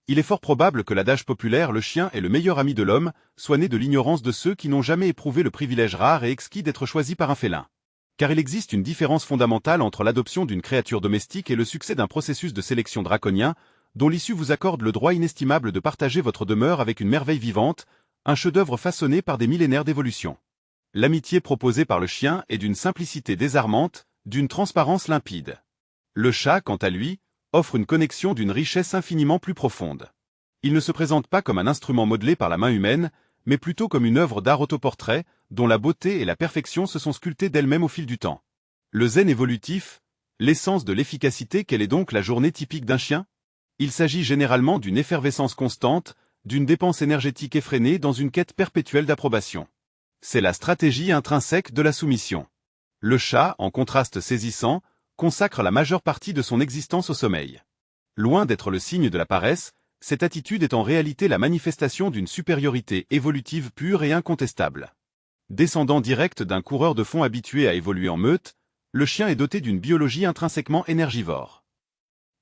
Il est fort probable que l'adage populaire « le chien est le meilleur ami de l'homme » soit né de l'ignorance de ceux qui n'ont jamais éprouvé le privilège rare et exquis d'être choisis par un félin. Car il existe une différence fondamentale entre l'adoption d'une créature domestique et le succès d'un processus de sélection draconien, dont l'issue vous accorde le droit inestimable de partager votre demeure avec une merveille vivante, un chef-d'œuvre façonné par des millénaires d'évolution. L'amitié proposée par le chien est d'une simplicité désarmante, d'une transparence limpide. Le chat, quant à lui, offre une connexion d'une richesse infiniment plus profonde. Il ne se présente pas comme un instrument modelé par la main humaine, mais plutôt comme une œuvre d'art autoportrait, dont la beauté et la perfection se sont sculptées d'elles-mêmes au fil du temps. Le zen évolutif, l'essence de l'efficacité, quelle est donc la journée typique d'un chien? Il s'agit généralement d'une effervescence constante, d'une dépense énergétique effrénée dans une quête perpétuelle d'approbation. C'est la stratégie intrinsèque de la soumission. Le chat, en contraste saisissant, consacre la majeure partie de son existence au sommeil. Loin d'être le signe de la paresse, cette attitude est en réalité la manifestation d'une supériorité évolutive pure et incontestable. Descendant direct d'un coureur de fond habitué à évoluer en meute, le chien est doté d'une biologie intrinsèquement énergivore.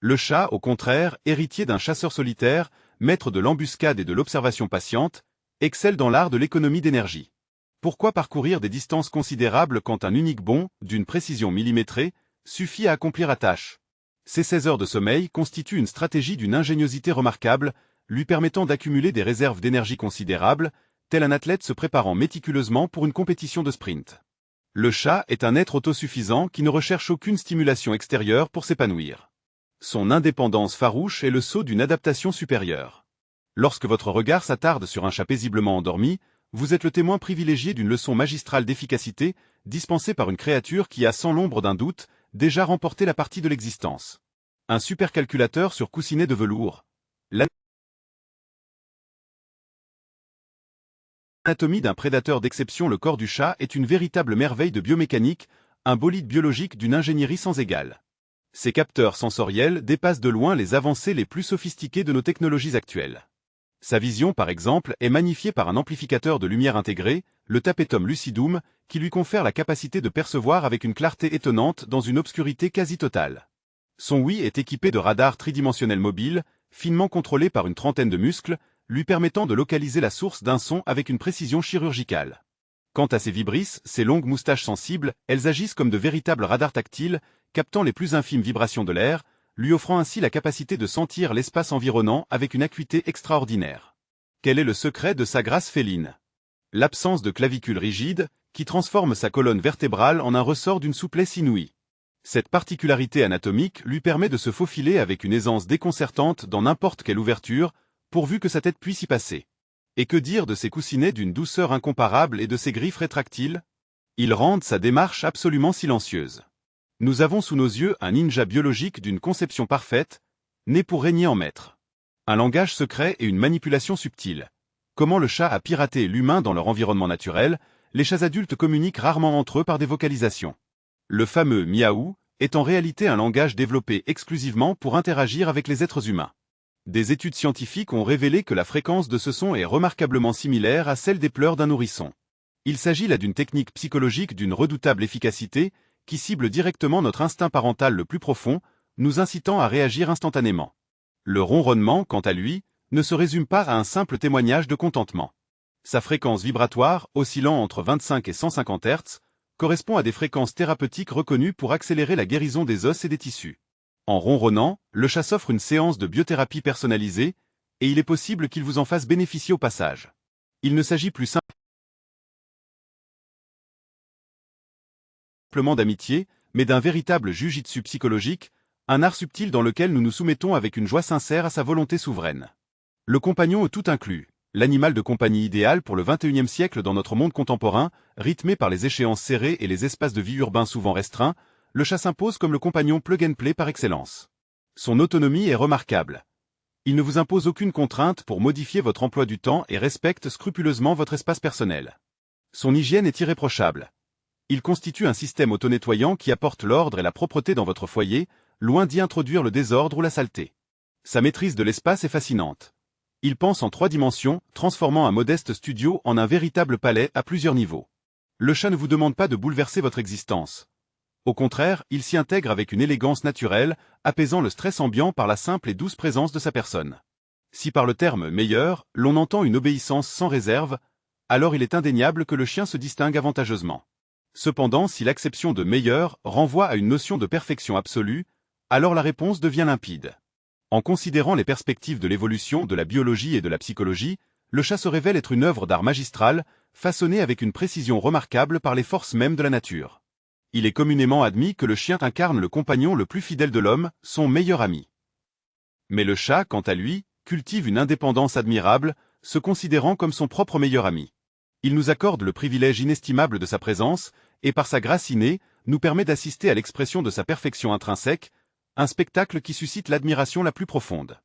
Le chat, au contraire, héritier d'un chasseur solitaire, maître de l'embuscade et de l'observation patiente, excelle dans l'art de l'économie d'énergie. Pourquoi parcourir des distances considérables quand un unique bond, d'une précision millimétrée, suffit à accomplir la tâche? Ces 16 heures de sommeil constituent une stratégie d'une ingéniosité remarquable, lui permettant d'accumuler des réserves d'énergie considérables, tel un athlète se préparant méticuleusement pour une compétition de sprint. Le chat est un être autosuffisant qui ne recherche aucune stimulation extérieure pour s'épanouir. Son indépendance farouche est le sceau d'une adaptation supérieure. Lorsque votre regard s'attarde sur un chat paisiblement endormi, vous êtes le témoin privilégié d'une leçon magistrale d'efficacité, dispensée par une créature qui a sans l'ombre d'un doute, déjà remporté la partie de l'existence. Un supercalculateur sur coussinet de velours. L'anatomie d'un prédateur d'exception. Le corps du chat est une véritable merveille de biomécanique, un bolide biologique d'une ingénierie sans égale. Ses capteurs sensoriels dépassent de loin les avancées les plus sophistiquées de nos technologies actuelles. Sa vision, par exemple, est magnifiée par un amplificateur de lumière intégré, le tapetum lucidum, qui lui confère la capacité de percevoir avec une clarté étonnante dans une obscurité quasi totale. Son ouïe est équipé de radars tridimensionnels mobiles, finement contrôlés par une trentaine de muscles, lui permettant de localiser la source d'un son avec une précision chirurgicale. Quant à ses vibrisses, ses longues moustaches sensibles, elles agissent comme de véritables radars tactiles, captant les plus infimes vibrations de l'air, lui offrant ainsi la capacité de sentir l'espace environnant avec une acuité extraordinaire. Quel est le secret de sa grâce féline? L'absence de clavicule rigide, qui transforme sa colonne vertébrale en un ressort d'une souplesse inouïe. Cette particularité anatomique lui permet de se faufiler avec une aisance déconcertante dans n'importe quelle ouverture, pourvu que sa tête puisse y passer. Et que dire de ses coussinets d'une douceur incomparable et de ses griffes rétractiles? Ils rendent sa démarche absolument silencieuse. Nous avons sous nos yeux un ninja biologique d'une conception parfaite, né pour régner en maître. Un langage secret et une manipulation subtile. Comment le chat a piraté l'humain dans leur environnement naturel, les chats adultes communiquent rarement entre eux par des vocalisations. Le fameux miaou est en réalité un langage développé exclusivement pour interagir avec les êtres humains. Des études scientifiques ont révélé que la fréquence de ce son est remarquablement similaire à celle des pleurs d'un nourrisson. Il s'agit là d'une technique psychologique d'une redoutable efficacité, qui cible directement notre instinct parental le plus profond, nous incitant à réagir instantanément. Le ronronnement, quant à lui, ne se résume pas à un simple témoignage de contentement. Sa fréquence vibratoire, oscillant entre 25 et 150 Hz, correspond à des fréquences thérapeutiques reconnues pour accélérer la guérison des os et des tissus. En ronronnant, le chat s'offre une séance de biothérapie personnalisée, et il est possible qu'il vous en fasse bénéficier au passage. Il ne s'agit plus simplement d'amitié, mais d'un véritable jujitsu psychologique, un art subtil dans lequel nous nous soumettons avec une joie sincère à sa volonté souveraine. Le compagnon tout inclus, l'animal de compagnie idéal pour le XXIe siècle dans notre monde contemporain, rythmé par les échéances serrées et les espaces de vie urbains souvent restreints, le chat s'impose comme le compagnon plug-and-play par excellence. Son autonomie est remarquable. Il ne vous impose aucune contrainte pour modifier votre emploi du temps et respecte scrupuleusement votre espace personnel. Son hygiène est irréprochable. Il constitue un système auto-nettoyant qui apporte l'ordre et la propreté dans votre foyer, loin d'y introduire le désordre ou la saleté. Sa maîtrise de l'espace est fascinante. Il pense en 3 dimensions, transformant un modeste studio en un véritable palais à plusieurs niveaux. Le chat ne vous demande pas de bouleverser votre existence. Au contraire, il s'y intègre avec une élégance naturelle, apaisant le stress ambiant par la simple et douce présence de sa personne. Si par le terme « meilleur », l'on entend une obéissance sans réserve, alors il est indéniable que le chien se distingue avantageusement. Cependant, si l'acception de « meilleur » renvoie à une notion de perfection absolue, alors la réponse devient limpide. En considérant les perspectives de l'évolution de la biologie et de la psychologie, le chat se révèle être une œuvre d'art magistrale, façonnée avec une précision remarquable par les forces mêmes de la nature. Il est communément admis que le chien incarne le compagnon le plus fidèle de l'homme, son meilleur ami. Mais le chat, quant à lui, cultive une indépendance admirable, se considérant comme son propre meilleur ami. Il nous accorde le privilège inestimable de sa présence, et par sa grâce innée, nous permet d'assister à l'expression de sa perfection intrinsèque, un spectacle qui suscite l'admiration la plus profonde.